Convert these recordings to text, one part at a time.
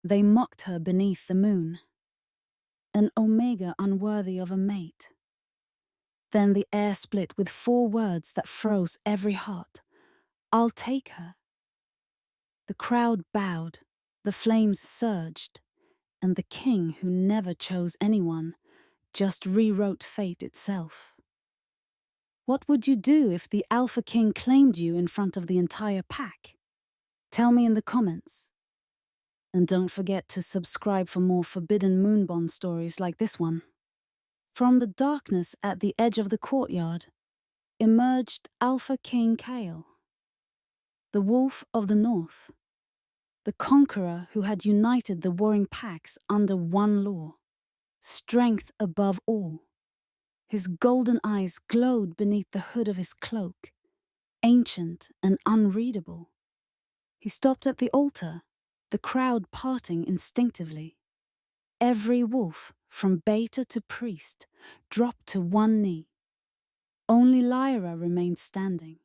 They mocked her beneath the moon, an omega unworthy of a mate. Then the air split with 4 words that froze every heart. I'll take her. The crowd bowed, the flames surged, and the king, who never chose anyone, just rewrote fate itself. What would you do if the Alpha King claimed you in front of the entire pack? Tell me in the comments. And don't forget to subscribe for more forbidden moonbond stories like this one. From the darkness at the edge of the courtyard emerged Alpha King Kale, the wolf of the north, the conqueror who had united the warring packs under one law, strength above all. His golden eyes glowed beneath the hood of his cloak, ancient and unreadable. He stopped at the altar, the crowd parting instinctively. Every wolf, from beta to priest, dropped to one knee. Only Lyra remained standing,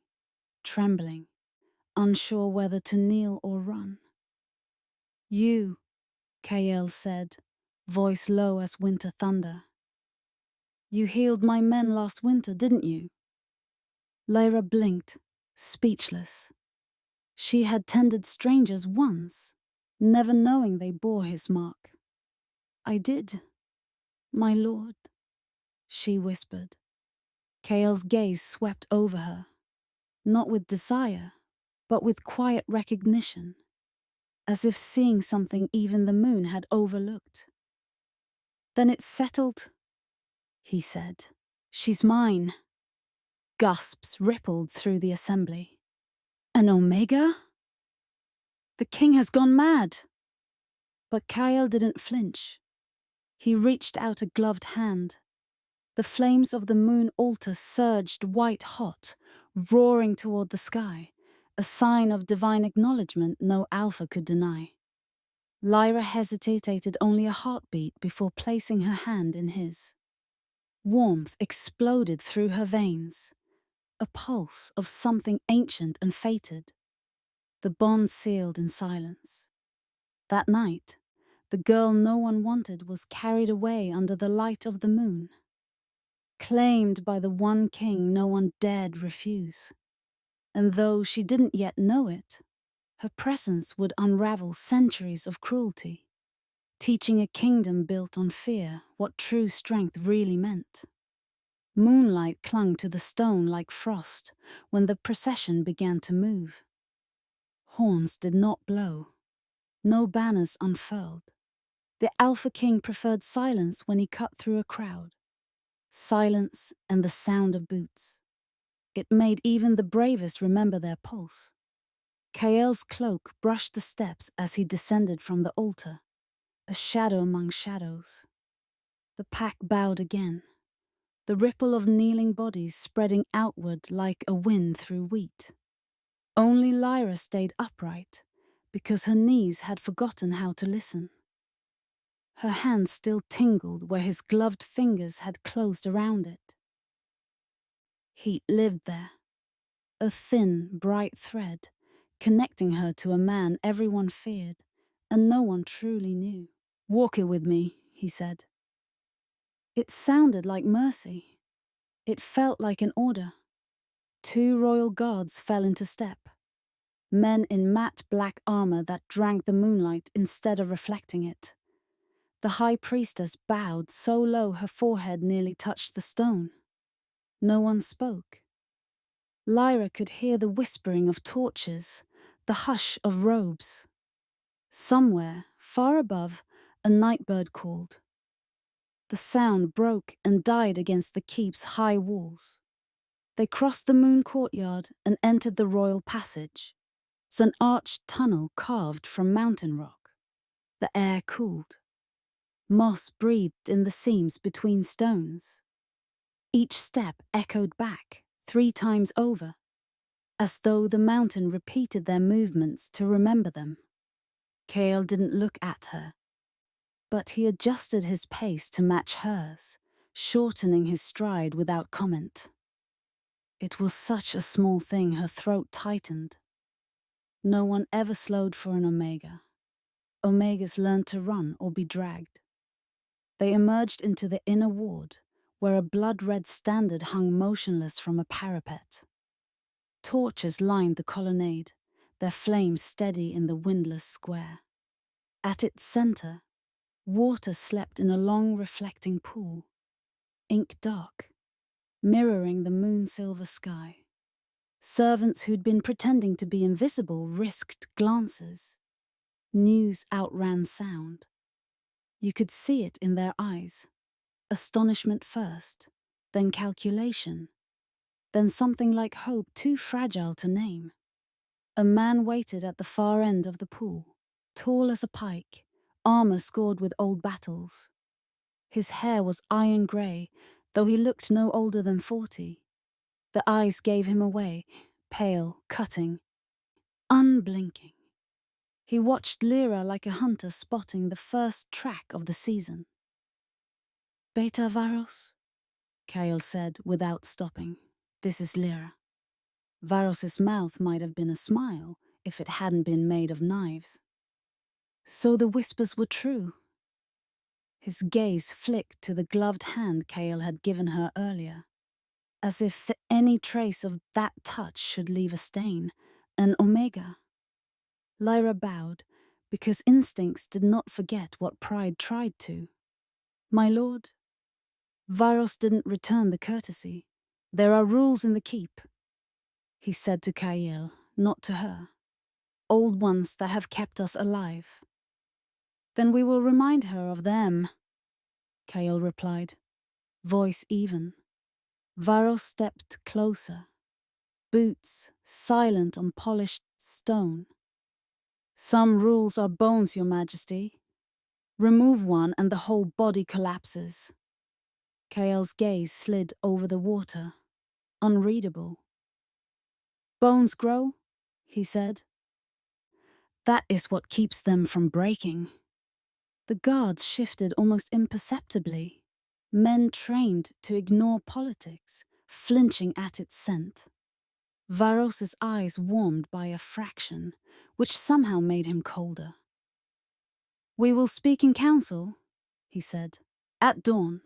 trembling, unsure whether to kneel or run. You, Kael said, voice low as winter thunder. You healed my men last winter, didn't you? Lyra blinked, speechless. She had tended strangers once, never knowing they bore his mark. I did, my lord, she whispered. Kael's gaze swept over her, not with desire, but with quiet recognition, as if seeing something even the moon had overlooked. Then it's settled, he said. She's mine. Gasps rippled through the assembly. An omega? The king has gone mad. But Kael didn't flinch. He reached out a gloved hand. The flames of the moon altar surged white-hot, roaring toward the sky, a sign of divine acknowledgement no alpha could deny. Lyra hesitated only a heartbeat before placing her hand in his. Warmth exploded through her veins, a pulse of something ancient and fated. The bond sealed in silence. That night, the girl no one wanted was carried away under the light of the moon, claimed by the one king no one dared refuse. And though she didn't yet know it, her presence would unravel centuries of cruelty, teaching a kingdom built on fear what true strength really meant. Moonlight clung to the stone like frost when the procession began to move. Horns did not blow. No banners unfurled. The Alpha King preferred silence when he cut through a crowd. Silence and the sound of boots. It made even the bravest remember their pulse. Kael's cloak brushed the steps as he descended from the altar, a shadow among shadows. The pack bowed again, the ripple of kneeling bodies spreading outward like a wind through wheat. Only Lyra stayed upright, because her knees had forgotten how to listen. Her hand still tingled where his gloved fingers had closed around it. Heat lived there, a thin, bright thread, connecting her to a man everyone feared and no one truly knew. "Walk it with me," he said. It sounded like mercy. It felt like an order. 2 royal guards fell into step, men in matte black armor that drank the moonlight instead of reflecting it. The high priestess bowed so low her forehead nearly touched the stone. No one spoke. Lyra could hear the whispering of torches, the hush of robes. Somewhere, far above, a nightbird called. The sound broke and died against the keep's high walls. They crossed the moon courtyard and entered the royal passage. It's an arched tunnel carved from mountain rock. The air cooled. Moss breathed in the seams between stones. Each step echoed back 3 times over, as though the mountain repeated their movements to remember them. Kael didn't look at her, but he adjusted his pace to match hers, shortening his stride without comment. It was such a small thing her throat tightened. No one ever slowed for an omega. Omegas learned to run or be dragged. They emerged into the inner ward, where a blood-red standard hung motionless from a parapet. Torches lined the colonnade, their flames steady in the windless square. At its center, water slept in a long reflecting pool, ink dark, mirroring the moon-silver sky. Servants who'd been pretending to be invisible risked glances. News outran sound. You could see it in their eyes. Astonishment first, then calculation, then something like hope too fragile to name. A man waited at the far end of the pool, tall as a pike, armor scored with old battles. His hair was iron grey, though he looked no older than 40. The eyes gave him away, pale, cutting, unblinking. He watched Lyra like a hunter spotting the first track of the season. "Beta Varos?" Kyle said without stopping. "This is Lyra." Varos's mouth might have been a smile if it hadn't been made of knives. So the whispers were true. His gaze flicked to the gloved hand Kale had given her earlier, as if any trace of that touch should leave a stain, an omega. Lyra bowed, because instincts did not forget what pride tried to. "My lord." Varos didn't return the courtesy. "There are rules in the keep," he said to Kael, not to her. "Old ones that have kept us alive." "Then we will remind her of them," Kael replied, voice even. Varos stepped closer, boots silent on polished stone. "Some rules are bones, Your Majesty. Remove one and the whole body collapses." Kael's gaze slid over the water, unreadable. "Bones grow," he said. "That is what keeps them from breaking." The guards shifted almost imperceptibly, men trained to ignore politics, flinching at its scent. Varos's eyes warmed by a fraction, which somehow made him colder. "We will speak in council," he said, "at dawn."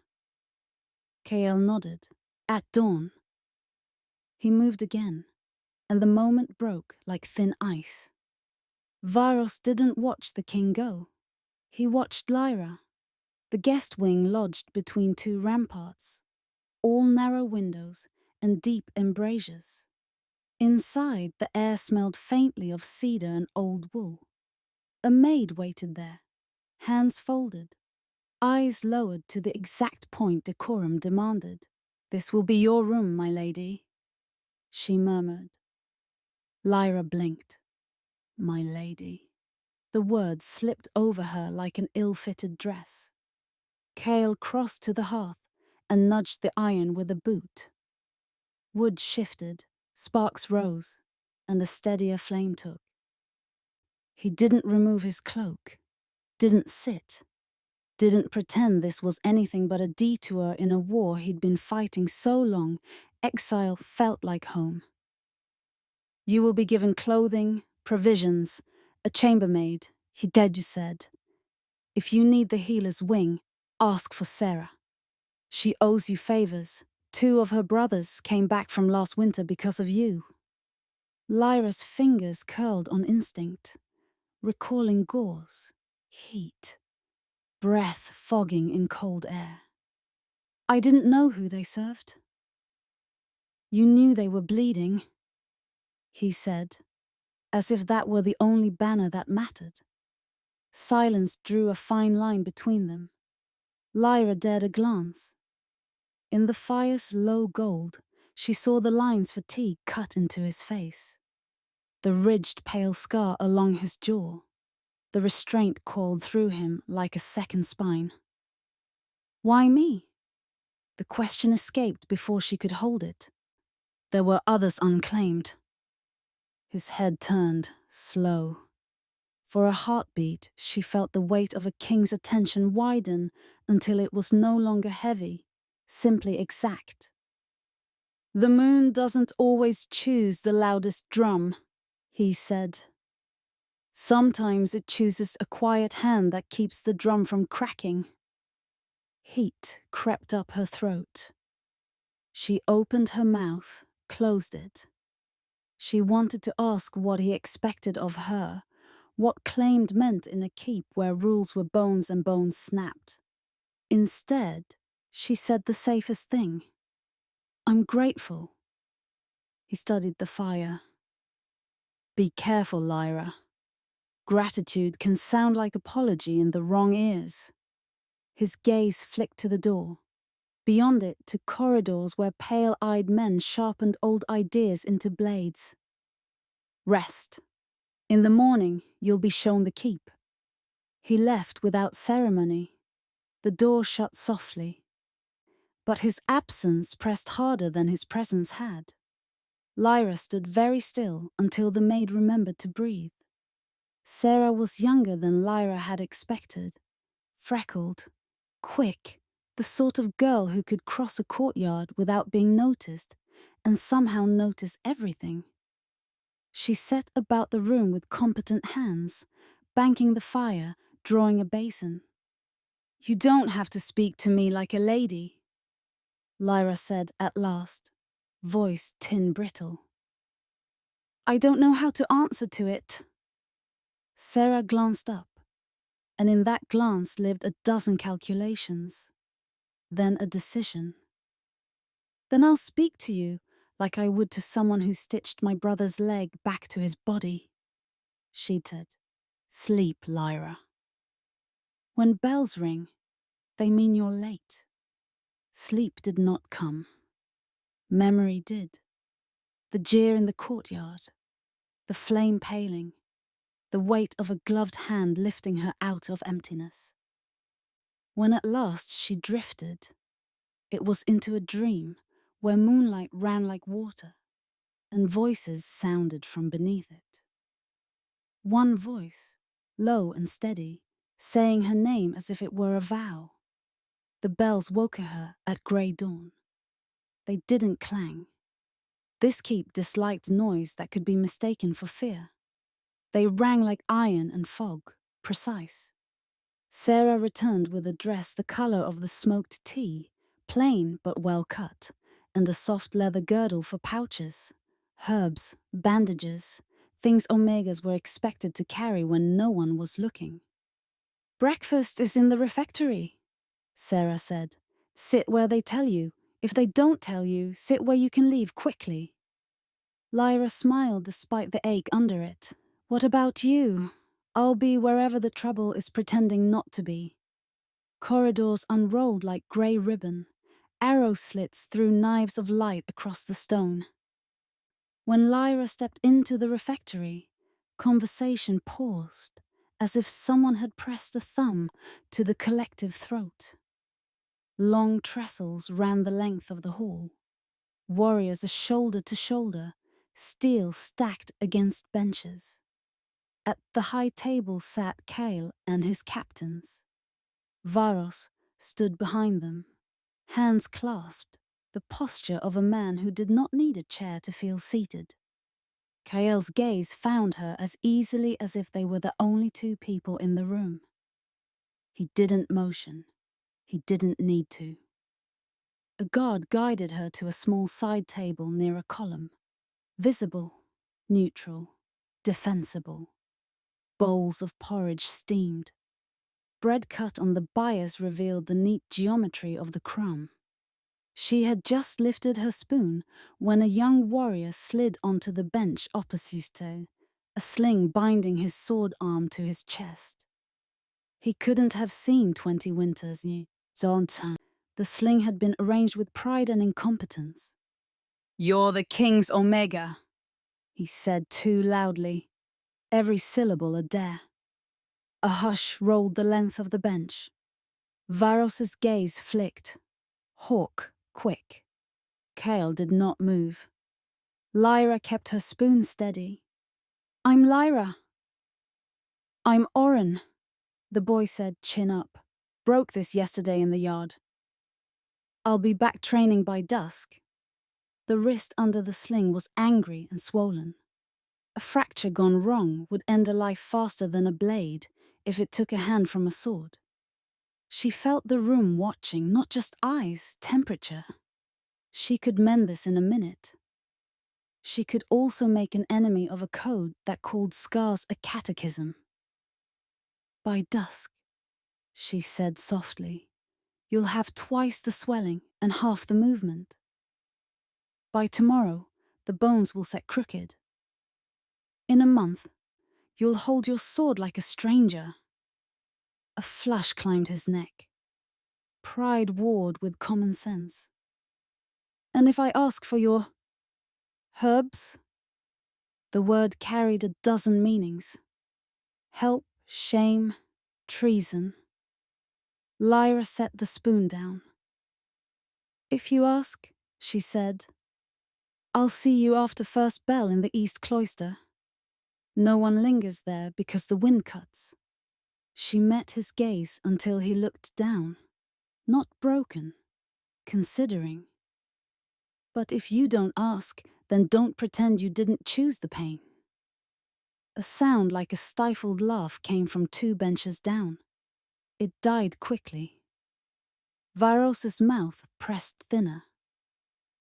Kael nodded. "At dawn." He moved again, and the moment broke like thin ice. Varos didn't watch the king go. He watched Lyra. The guest wing lodged between two ramparts, all narrow windows and deep embrasures. Inside, the air smelled faintly of cedar and old wool. A maid waited there, hands folded, eyes lowered to the exact point decorum demanded. "This will be your room, my lady," she murmured. Lyra blinked. "My lady." The words slipped over her like an ill-fitted dress. Kael crossed to the hearth and nudged the iron with a boot. Wood shifted, sparks rose, and a steadier flame took. He didn't remove his cloak, didn't sit, didn't pretend this was anything but a detour in a war he'd been fighting so long, exile felt like home. "You will be given clothing, provisions, a chambermaid," he said. "If you need the healer's wing, ask for Sarah. She owes you favors. 2 of her brothers came back from last winter because of you." Lyra's fingers curled on instinct, recalling gauze, heat, breath fogging in cold air. "I didn't know who they served." "You knew they were bleeding," he said, as if that were the only banner that mattered. Silence drew a fine line between them. Lyra dared a glance. In the fire's low gold, she saw the lines fatigue cut into his face. The ridged pale scar along his jaw. The restraint called through him like a second spine. "Why me?" The question escaped before she could hold it. There were others unclaimed. His head turned, slow. For a heartbeat, she felt the weight of a king's attention widen until it was no longer heavy, simply exact. "The moon doesn't always choose the loudest drum," he said. Sometimes it chooses a quiet hand that keeps the drum from cracking. Heat crept up her throat. She opened her mouth, closed it. She wanted to ask what he expected of her, what claimed meant in a keep where rules were bones and bones snapped. Instead, she said the safest thing. I'm grateful. He studied the fire. Be careful, Lyra. Gratitude can sound like apology in the wrong ears. His gaze flicked to the door. Beyond it to corridors where pale-eyed men sharpened old ideas into blades. Rest. In the morning, you'll be shown the keep. He left without ceremony. The door shut softly. But his absence pressed harder than his presence had. Lyra stood very still until the maid remembered to breathe. Sarah was younger than Lyra had expected. Freckled, quick, the sort of girl who could cross a courtyard without being noticed and somehow notice everything. She set about the room with competent hands, banking the fire, drawing a basin. You don't have to speak to me like a lady, Lyra said at last, voice tin brittle. I don't know how to answer to it. Sarah glanced up, and in that glance lived a dozen calculations. Then a decision. Then I'll speak to you like I would to someone who stitched my brother's leg back to his body. She'd said, Sleep, Lyra. When bells ring, they mean you're late. Sleep did not come. Memory did. The jeer in the courtyard, the flame paling, the weight of a gloved hand lifting her out of emptiness. When at last she drifted, it was into a dream where moonlight ran like water and voices sounded from beneath it. One voice, low and steady, saying her name as if it were a vow. The bells woke her at grey dawn. They didn't clang. This keep disliked noise that could be mistaken for fear. They rang like iron and fog, precise. Sarah returned with a dress the colour of the smoked tea, plain but well cut, and a soft leather girdle for pouches, herbs, bandages, things Omegas were expected to carry when no one was looking. Breakfast is in the refectory, Sarah said. Sit where they tell you. If they don't tell you, sit where you can leave quickly. Lyra smiled despite the ache under it. What about you? I'll be wherever the trouble is pretending not to be. Corridors unrolled like grey ribbon. Arrow slits threw knives of light across the stone. When Lyra stepped into the refectory, conversation paused, as if someone had pressed a thumb to the collective throat. Long trestles ran the length of the hall. Warriors a shoulder to shoulder, steel stacked against benches. At the high table sat Kale and his captains. Varos stood behind them, hands clasped, the posture of a man who did not need a chair to feel seated. Kael's gaze found her as easily as if they were the only two people in the room. He didn't motion. He didn't need to. A guard guided her to a small side table near a column. Visible, neutral, defensible. Bowls of porridge steamed. Bread cut on the bias revealed the neat geometry of the crumb. She had just lifted her spoon when a young warrior slid onto the bench opposite, a sling binding his sword arm to his chest. He couldn't have seen 20 winters. The sling had been arranged with pride and incompetence. You're the king's Omega, he said too loudly, every syllable a dare. A hush rolled the length of the bench. Varos's gaze flicked. Hawk, quick. Kale did not move. Lyra kept her spoon steady. I'm Lyra. I'm Oren, the boy said, chin up. Broke this yesterday in the yard. I'll be back training by dusk. The wrist under the sling was angry and swollen. A fracture gone wrong would end a life faster than a blade if it took a hand from a sword. She felt the room watching, not just eyes, temperature. She could mend this in a minute. She could also make an enemy of a code that called scars a catechism. By dusk, she said softly, you'll have twice the swelling and half the movement. By tomorrow, the bones will set crooked. In a month, you'll hold your sword like a stranger. A flush climbed his neck. Pride warred with common sense. And if I ask for your herbs? The word carried a dozen meanings. Help, shame, treason. Lyra set the spoon down. If you ask, she said, I'll see you after first bell in the east cloister. No one lingers there because the wind cuts. She met his gaze until he looked down, not broken, considering. But if you don't ask, then don't pretend you didn't choose the pain. A sound like a stifled laugh came from 2 benches down. It died quickly. Varos's mouth pressed thinner.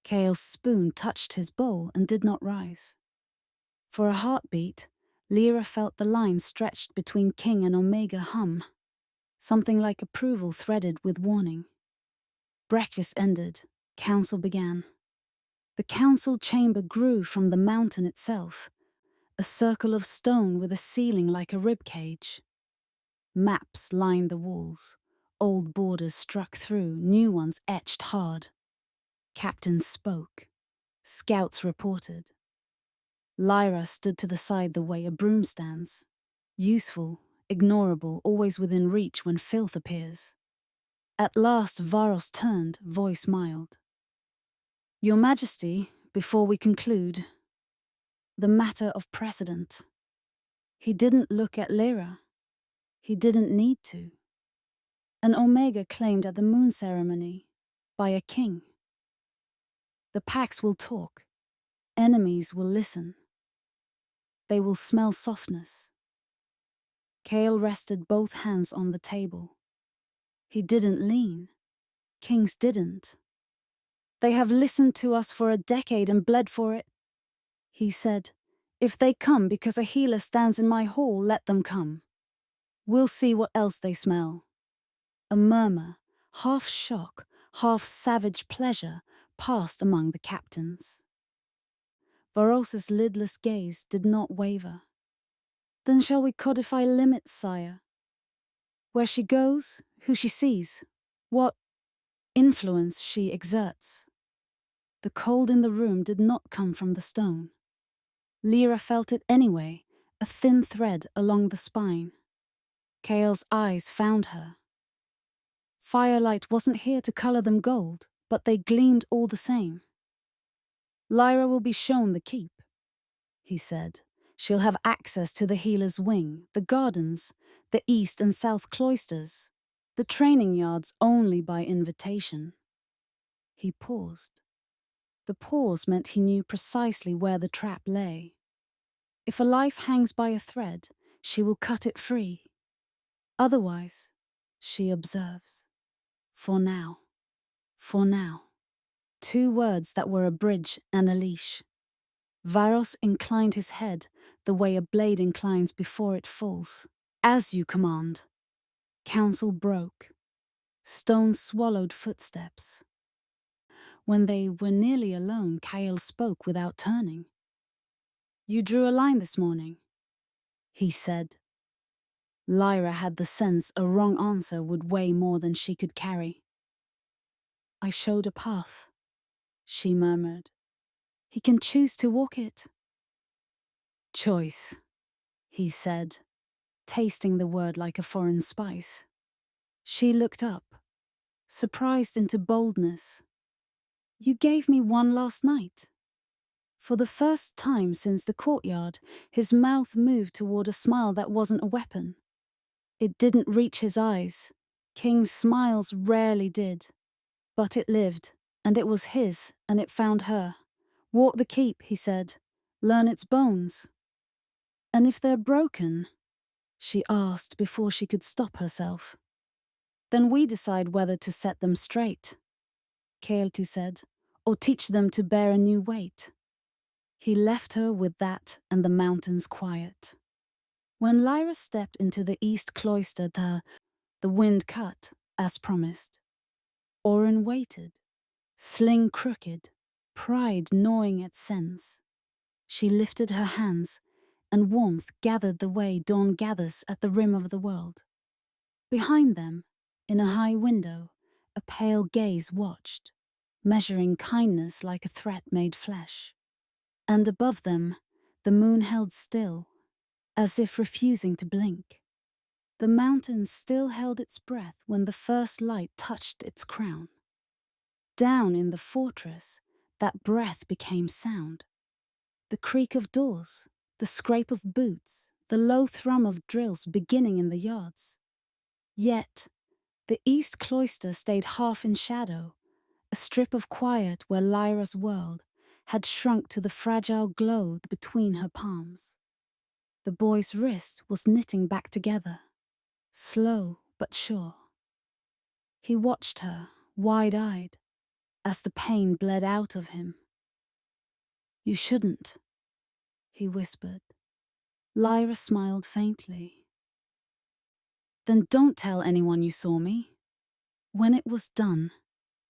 Kale's spoon touched his bowl and did not rise. For a heartbeat, Lyra felt the line stretched between King and Omega hum, something like approval threaded with warning. Breakfast ended. Council began. The council chamber grew from the mountain itself, a circle of stone with a ceiling like a ribcage. Maps lined the walls. Old borders struck through, new ones etched hard. Captains spoke. Scouts reported. Lyra stood to the side the way a broom stands. Useful, ignorable, always within reach when filth appears. At last Varos turned, voice mild. Your Majesty, before we conclude, the matter of precedent. He didn't look at Lyra. He didn't need to. An Omega claimed at the moon ceremony, by a king. The packs will talk. Enemies will listen. They will smell softness. Kale rested both hands on the table. He didn't lean. Kings didn't. They have listened to us for a decade and bled for it. He said, if they come because a healer stands in my hall, let them come. We'll see what else they smell. A murmur, half shock, half savage pleasure, passed among the captains. Varos's lidless gaze did not waver. Then shall we codify limits, sire? Where she goes, who she sees, what influence she exerts. The cold in the room did not come from the stone. Lyra felt it anyway, a thin thread along the spine. Kale's eyes found her. Firelight wasn't here to color them gold, but they gleamed all the same. Lyra will be shown the keep, he said. She'll have access to the healer's wing, the gardens, the east and south cloisters, the training yards only by invitation. He paused. The pause meant he knew precisely where the trap lay. If a life hangs by a thread, she will cut it free. Otherwise, she observes. For now. For now. 2 words that were a bridge and a leash. Varos inclined his head the way a blade inclines before it falls. As you command. Council broke. Stone swallowed footsteps. When they were nearly alone, Kyle spoke without turning. You drew a line this morning, he said. Lyra had the sense a wrong answer would weigh more than she could carry. I showed a path, she murmured. He can choose to walk it. Choice, he said, tasting the word like a foreign spice. She looked up, surprised into boldness. You gave me one last night. For the first time since the courtyard, his mouth moved toward a smile that wasn't a weapon. It didn't reach his eyes. King's smiles rarely did. But it lived, and it was his, and it found her. Walk the keep, he said. Learn its bones. And if they're broken, she asked before she could stop herself, then we decide whether to set them straight, Kealti said, or teach them to bear a new weight. He left her with that and the mountains quiet. When Lyra stepped into the east cloister, the wind cut, as promised. Orin waited, sling crooked, pride gnawing at sense. She lifted her hands, and warmth gathered the way dawn gathers at the rim of the world. Behind them, in a high window, a pale gaze watched, measuring kindness like a threat made flesh. And above them, the moon held still, as if refusing to blink. The mountain still held its breath when the first light touched its crown. Down in the fortress, that breath became sound. The creak of doors, the scrape of boots, the low thrum of drills beginning in the yards. Yet, the east cloister stayed half in shadow, a strip of quiet where Lyra's world had shrunk to the fragile glow between her palms. The boy's wrist was knitting back together, slow but sure. He watched her, wide-eyed, as the pain bled out of him. "You shouldn't," he whispered. Lyra smiled faintly. "Then don't tell anyone you saw me." When it was done,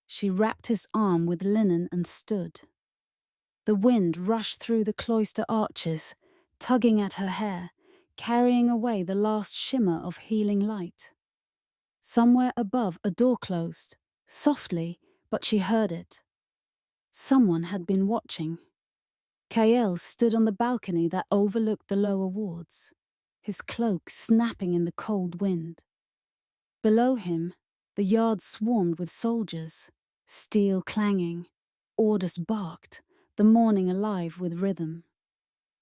she wrapped his arm with linen and stood. The wind rushed through the cloister arches, tugging at her hair, carrying away the last shimmer of healing light. Somewhere above, a door closed, softly, but she heard it. Someone had been watching. Kael stood on the balcony that overlooked the lower wards, his cloak snapping in the cold wind. Below him, the yard swarmed with soldiers, steel clanging, orders barked, the morning alive with rhythm.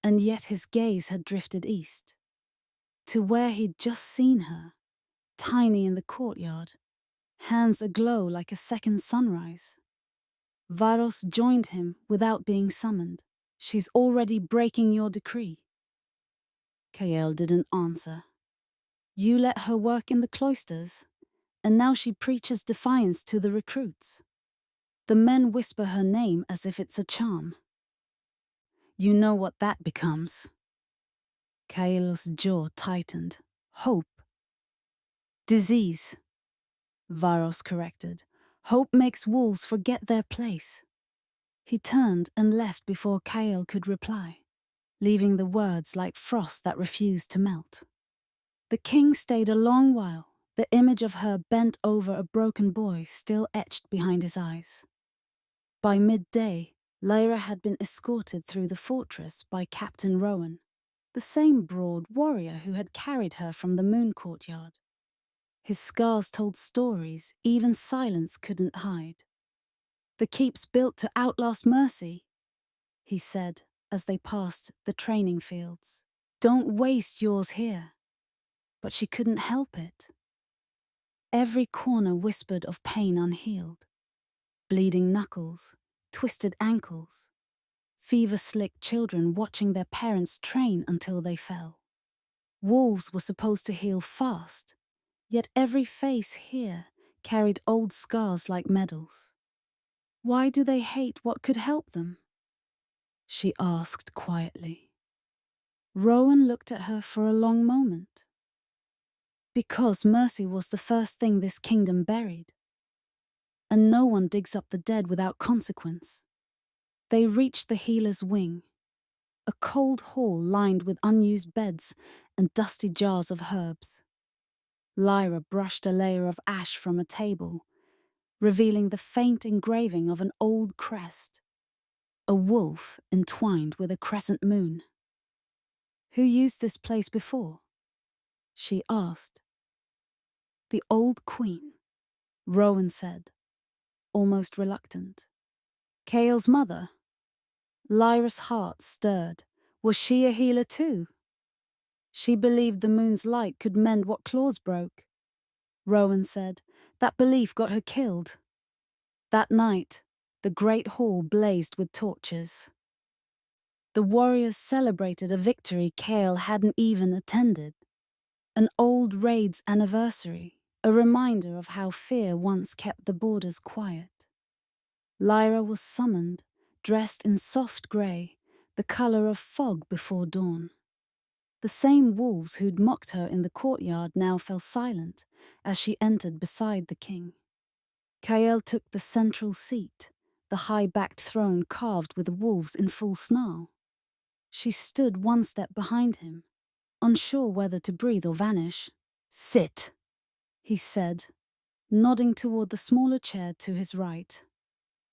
And yet his gaze had drifted east, to where he'd just seen her, tiny in the courtyard, hands aglow like a second sunrise. Varos joined him without being summoned. "She's already breaking your decree." Kael didn't answer. "You let her work in the cloisters, and now she preaches defiance to the recruits. The men whisper her name as if it's a charm. You know what that becomes." Kael's jaw tightened. "Hope." "Disease," Varos corrected. "Hope makes wolves forget their place." He turned and left before Kael could reply, leaving the words like frost that refused to melt. The king stayed a long while, the image of her bent over a broken boy still etched behind his eyes. By midday, Lyra had been escorted through the fortress by Captain Rowan, the same broad warrior who had carried her from the moon courtyard. His scars told stories even silence couldn't hide. "The keep's built to outlast mercy," he said as they passed the training fields. "Don't waste yours here." But she couldn't help it. Every corner whispered of pain unhealed. Bleeding knuckles, twisted ankles, fever-slick children watching their parents train until they fell. Wolves were supposed to heal fast, yet every face here carried old scars like medals. "Why do they hate what could help them?" she asked quietly. Rowan looked at her for a long moment. "Because mercy was the first thing this kingdom buried. And no one digs up the dead without consequence." They reached the healer's wing, a cold hall lined with unused beds and dusty jars of herbs. Lyra brushed a layer of ash from a table, revealing the faint engraving of an old crest, a wolf entwined with a crescent moon. "Who used this place before?" she asked. "The old queen," Rowan said, almost reluctant. "Kael's mother?" Lyra's heart stirred. Was she a healer too? She believed the moon's light could mend what claws broke. Rowan said that belief got her killed. That night, the great hall blazed with torches. The warriors celebrated a victory Kale hadn't even attended. An old raid's anniversary, a reminder of how fear once kept the borders quiet. Lyra was summoned, dressed in soft grey, the colour of fog before dawn. The same wolves who'd mocked her in the courtyard now fell silent as she entered beside the king. Kael took the central seat, the high-backed throne carved with wolves in full snarl. She stood one step behind him, unsure whether to breathe or vanish. "Sit," he said, nodding toward the smaller chair to his right.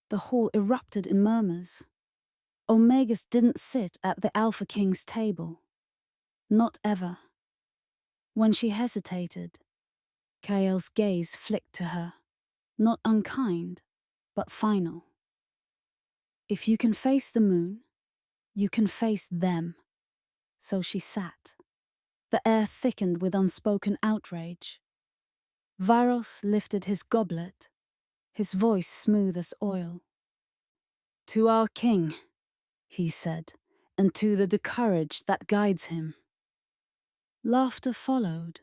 The hall erupted in murmurs. Omegas didn't sit at the Alpha King's table. Not ever. When she hesitated, Kael's gaze flicked to her, not unkind, but final. "If you can face the moon, you can face them." So she sat. The air thickened with unspoken outrage. Varos lifted his goblet, his voice smooth as oil. "To our king," he said, "and to the courage that guides him." Laughter followed,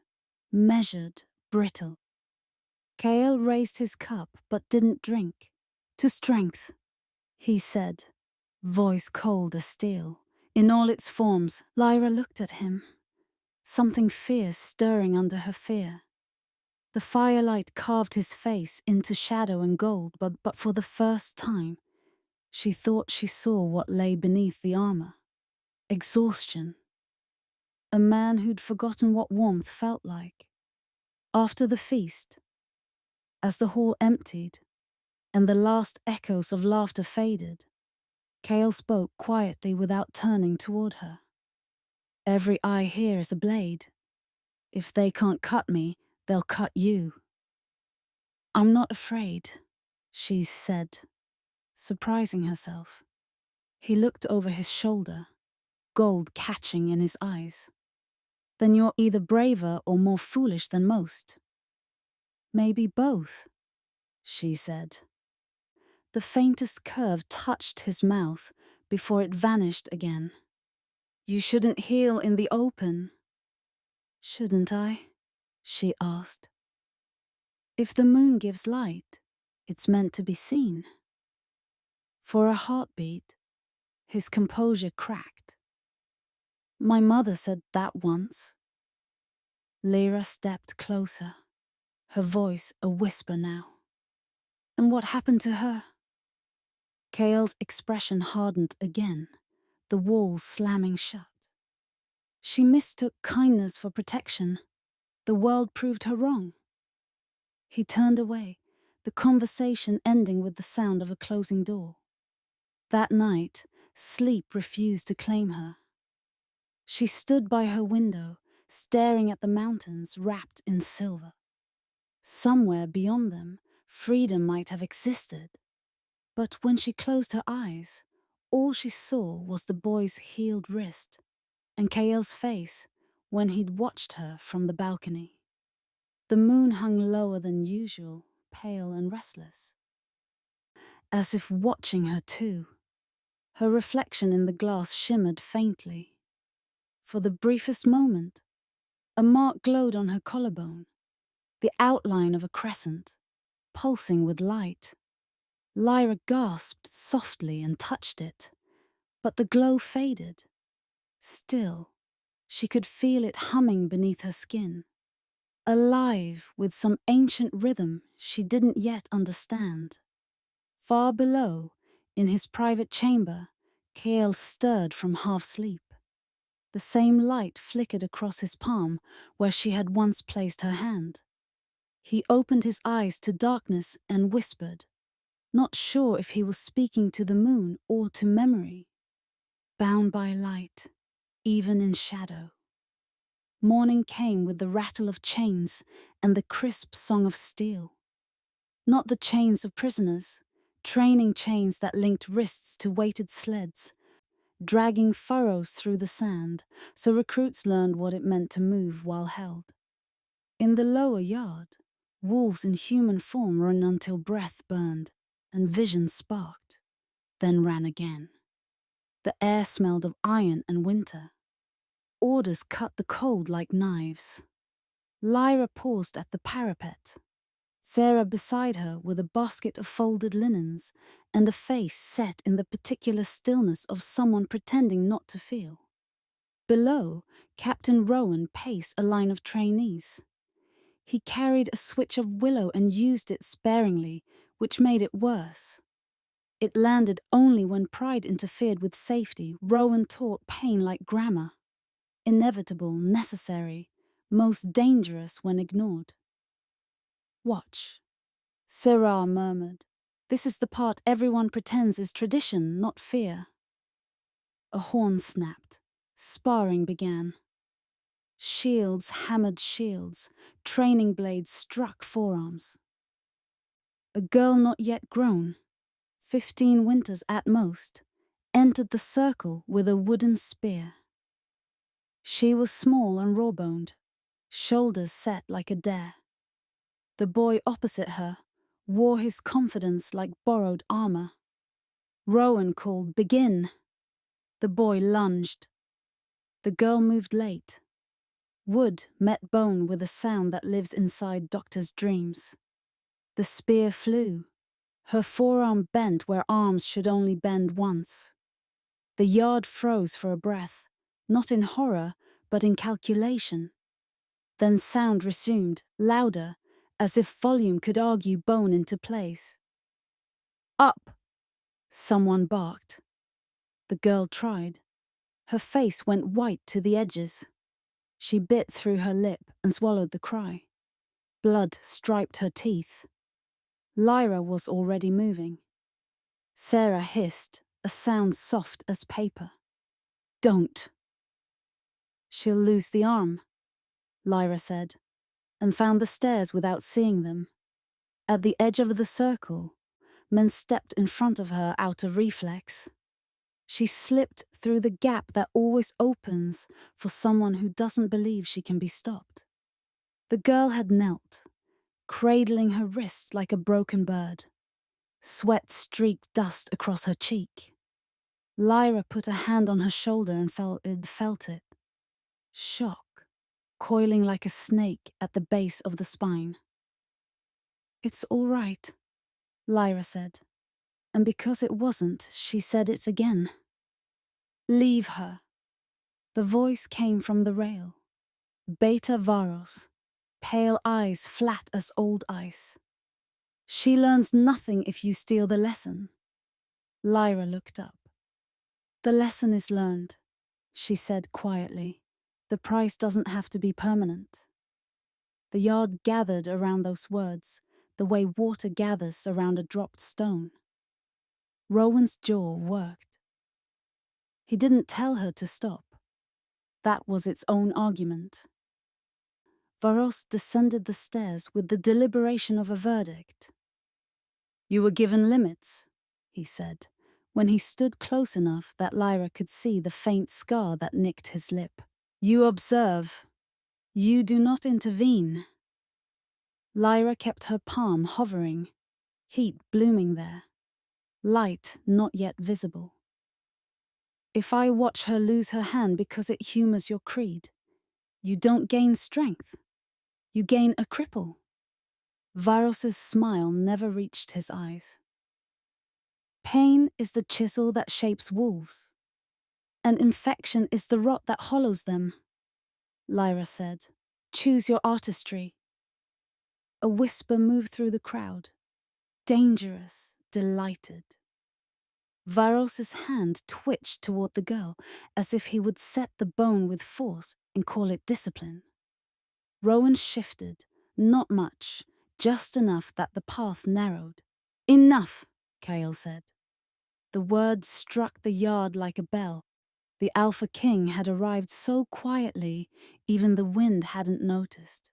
measured, brittle. Kael raised his cup but didn't drink. "To strength," he said, voice cold as steel. In all its forms, Lyra looked at him, something fierce stirring under her fear. The firelight carved his face into shadow and gold, but for the first time, she thought she saw what lay beneath the armor. Exhaustion. A man who'd forgotten what warmth felt like. After the feast, as the hall emptied, and the last echoes of laughter faded, Kael spoke quietly without turning toward her. "Every eye here is a blade. If they can't cut me, they'll cut you." "I'm not afraid," she said, surprising herself. He looked over his shoulder, gold catching in his eyes. "Then you're either braver or more foolish than most." "Maybe both," she said. The faintest curve touched his mouth before it vanished again. "You shouldn't heal in the open." "Shouldn't I?" she asked. "If the moon gives light, it's meant to be seen." For a heartbeat, his composure cracked. "My mother said that once." Lyra stepped closer, her voice a whisper now. "And what happened to her?" Kael's expression hardened again, the walls slamming shut. "She mistook kindness for protection. The world proved her wrong." He turned away, the conversation ending with the sound of a closing door. That night, sleep refused to claim her. She stood by her window, staring at the mountains wrapped in silver. Somewhere beyond them, freedom might have existed. But when she closed her eyes, all she saw was the boy's healed wrist and Kael's face when he'd watched her from the balcony. The moon hung lower than usual, pale and restless, as if watching her too. Her reflection in the glass shimmered faintly. For the briefest moment, a mark glowed on her collarbone, the outline of a crescent, pulsing with light. Lyra gasped softly and touched it, but the glow faded. Still, she could feel it humming beneath her skin, alive with some ancient rhythm she didn't yet understand. Far below, in his private chamber, Kael stirred from half-sleep. The same light flickered across his palm where she had once placed her hand. He opened his eyes to darkness and whispered, not sure if he was speaking to the moon or to memory. "Bound by light, even in shadow." Morning came with the rattle of chains and the crisp song of steel. Not the chains of prisoners, training chains that linked wrists to weighted sleds, dragging furrows through the sand, so recruits learned what it meant to move while held. In the lower yard, wolves in human form ran until breath burned and vision sparked, then ran again. The air smelled of iron and winter. Orders cut the cold like knives. Lyra paused at the parapet. Sarah beside her with a basket of folded linens and a face set in the particular stillness of someone pretending not to feel. Below, Captain Rowan paced a line of trainees. He carried a switch of willow and used it sparingly, which made it worse. It landed only when pride interfered with safety. Rowan taught pain like grammar. Inevitable, necessary, most dangerous when ignored. Watch, Sirrah murmured. This is the part everyone pretends is tradition, not fear. A horn snapped. Sparring began. Shields hammered shields. Training blades struck forearms. A girl not yet grown, 15 winters at most, entered the circle with a wooden spear. She was small and raw-boned, shoulders set like a dare. The boy opposite her wore his confidence like borrowed armor. Rowan called, "Begin!" The boy lunged. The girl moved late. Wood met bone with a sound that lives inside doctors' dreams. The spear flew. Her forearm bent where arms should only bend once. The yard froze for a breath, not in horror, but in calculation. Then sound resumed, louder, as if volume could argue bone into place. "Up!" someone barked. The girl tried. Her face went white to the edges. She bit through her lip and swallowed the cry. Blood striped her teeth. Lyra was already moving. Sarah hissed, a sound soft as paper. "Don't." "She'll lose the arm," Lyra said, and found the stairs without seeing them. At the edge of the circle, men stepped in front of her out of reflex. She slipped through the gap that always opens for someone who doesn't believe she can be stopped. The girl had knelt, cradling her wrist like a broken bird. Sweat streaked dust across her cheek. Lyra put a hand on her shoulder and felt it. Shock, coiling like a snake at the base of the spine. "It's all right," Lyra said. And because it wasn't, she said it again. "Leave her." The voice came from the rail. Beta Varos, pale eyes flat as old ice. "She learns nothing if you steal the lesson." Lyra looked up. "The lesson is learned," she said quietly. "The price doesn't have to be permanent." The yard gathered around those words, the way water gathers around a dropped stone. Rowan's jaw worked. He didn't tell her to stop. That was its own argument. Varos descended the stairs with the deliberation of a verdict. "You were given limits," he said, when he stood close enough that Lyra could see the faint scar that nicked his lip. "You observe. You do not intervene." Lyra kept her palm hovering, heat blooming there, light not yet visible. "If I watch her lose her hand because it humors your creed, you don't gain strength. You gain a cripple." Varos's smile never reached his eyes. "Pain is the chisel that shapes wolves, and infection is the rot that hollows them," Lyra said. "Choose your artistry." A whisper moved through the crowd. Dangerous, delighted. Varos's hand twitched toward the girl, as if he would set the bone with force and call it discipline. Rowan shifted, not much, just enough that the path narrowed. "Enough," Kael said. The words struck the yard like a bell. The Alpha King had arrived so quietly, even the wind hadn't noticed.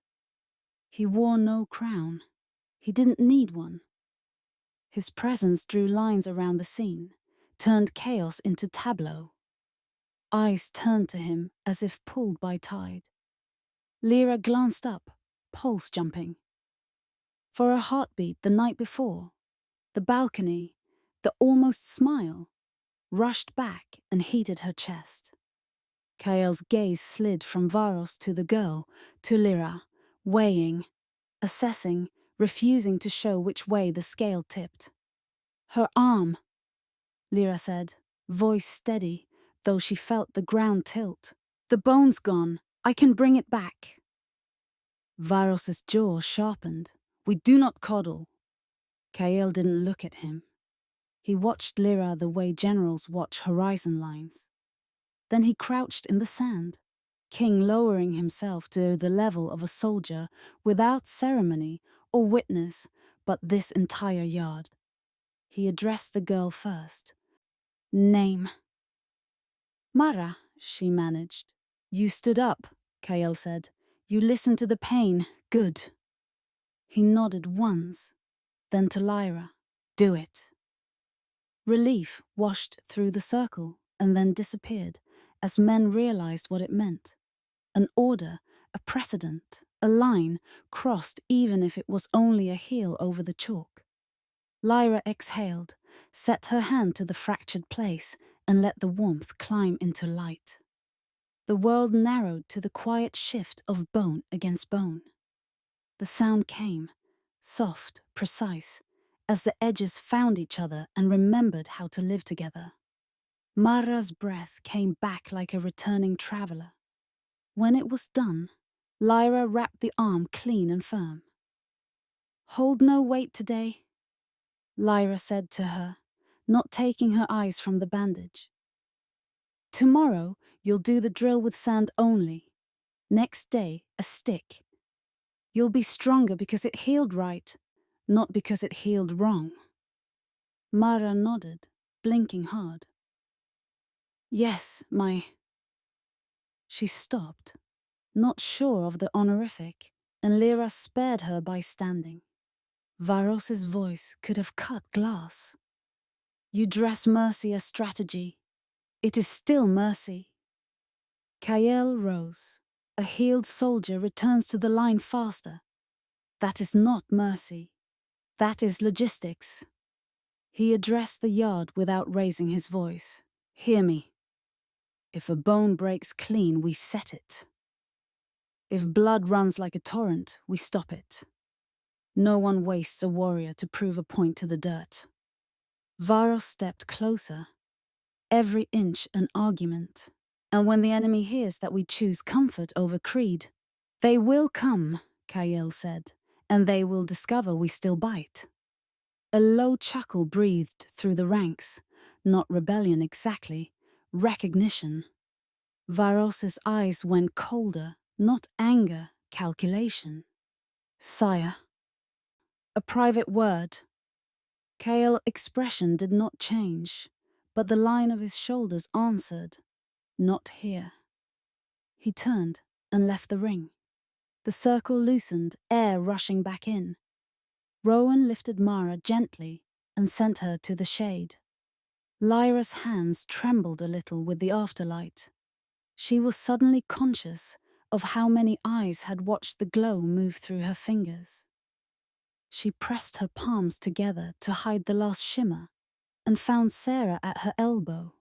He wore no crown. He didn't need one. His presence drew lines around the scene, turned chaos into tableau. Eyes turned to him as if pulled by tide. Lyra glanced up, pulse jumping. For a heartbeat the night before, the balcony, the almost smile, rushed back and heated her chest. Kael's gaze slid from Varos to the girl, to Lyra, weighing, assessing, refusing to show which way the scale tipped. Her arm, Lyra said, voice steady, though she felt the ground tilt. The bone's gone. I can bring it back. Varos's jaw sharpened. We do not coddle. Kael didn't look at him. He watched Lyra the way generals watch horizon lines. Then he crouched in the sand, King lowering himself to the level of a soldier without ceremony or witness but this entire yard. He addressed the girl first. Name. Mara, she managed. You stood up, Kael said. You listened to the pain. Good. He nodded once, then to Lyra. Do it. Relief washed through the circle and then disappeared as men realized what it meant. An order, a precedent, a line crossed even if it was only a heel over the chalk. Lyra exhaled, set her hand to the fractured place and let the warmth climb into light. The world narrowed to the quiet shift of bone against bone. The sound came, soft, precise, as the edges found each other and remembered how to live together. Mara's breath came back like a returning traveler. When it was done, Lyra wrapped the arm clean and firm. Hold no weight today, Lyra said to her, not taking her eyes from the bandage. Tomorrow, you'll do the drill with sand only. Next day, a stick. You'll be stronger because it healed right, not because it healed wrong. Mara nodded, blinking hard. Yes, She stopped, not sure of the honorific, and Lyra spared her by standing. Varos's voice could have cut glass. You dress mercy as strategy. It is still mercy. Kael rose. A healed soldier returns to the line faster. That is not mercy. That is logistics. He addressed the yard without raising his voice. Hear me. If a bone breaks clean, we set it. If blood runs like a torrent, we stop it. No one wastes a warrior to prove a point to the dirt. Varos stepped closer. Every inch an argument. And when the enemy hears that we choose comfort over creed, they will come, Kael said, and they will discover we still bite. A low chuckle breathed through the ranks, not rebellion exactly, recognition. Varos's eyes went colder, not anger, calculation. Sire. A private word. Kael's expression did not change, but the line of his shoulders answered, not here. He turned and left the ring. The circle loosened, air rushing back in. Rowan lifted Mara gently and sent her to the shade. Lyra's hands trembled a little with the afterlight. She was suddenly conscious of how many eyes had watched the glow move through her fingers. She pressed her palms together to hide the last shimmer and found Sarah at her elbow,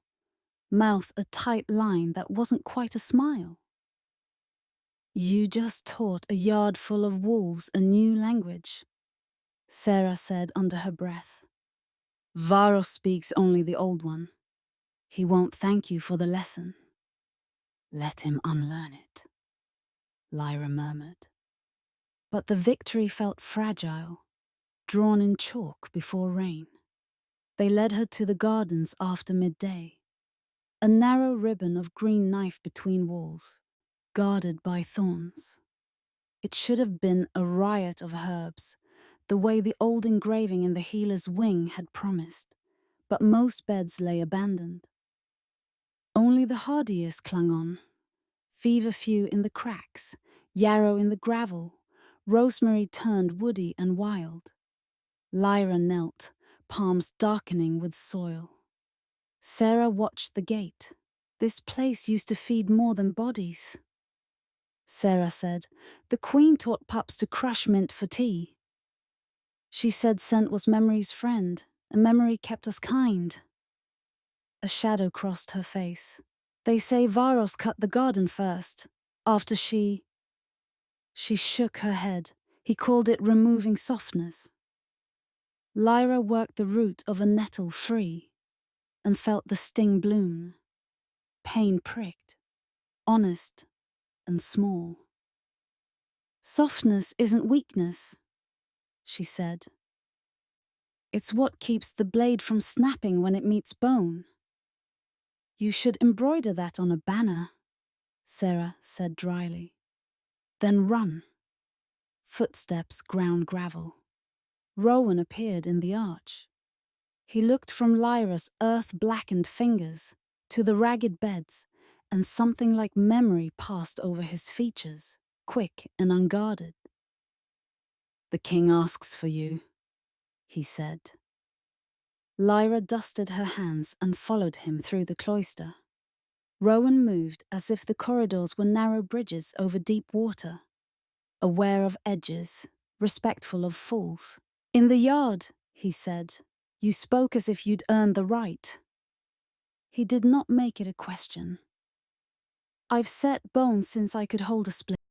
mouth a tight line that wasn't quite a smile. You just taught a yard full of wolves a new language, Sarah said under her breath. Varos speaks only the old one. He won't thank you for the lesson. Let him unlearn it, Lyra murmured. But the victory felt fragile, drawn in chalk before rain. They led her to the gardens after midday, a narrow ribbon of green knife between walls, guarded by thorns. It should have been a riot of herbs, the way the old engraving in the healer's wing had promised, but most beds lay abandoned. Only the hardiest clung on, feverfew in the cracks, yarrow in the gravel, rosemary turned woody and wild. Lyra knelt, palms darkening with soil. Sarah watched the gate. This place used to feed more than bodies. Sarah said, the queen taught pups to crush mint for tea. She said scent was memory's friend, and memory kept us kind. A shadow crossed her face. They say Varos cut the garden first, after she shook her head. He called it removing softness. Lyra worked the root of a nettle free and felt the sting bloom. Pain pricked, honest and small. Softness isn't weakness, she said. It's what keeps the blade from snapping when it meets bone. You should embroider that on a banner, Sarah said dryly. Then run. Footsteps ground gravel. Rowan appeared in the arch. He looked from Lyra's earth-blackened fingers to the ragged beds, and something like memory passed over his features, quick and unguarded. "The king asks for you," he said. Lyra dusted her hands and followed him through the cloister. Rowan moved as if the corridors were narrow bridges over deep water, aware of edges, respectful of fools. "In the yard," he said. "You spoke as if you'd earned the right." He did not make it a question. "I've set bones since I could hold a split."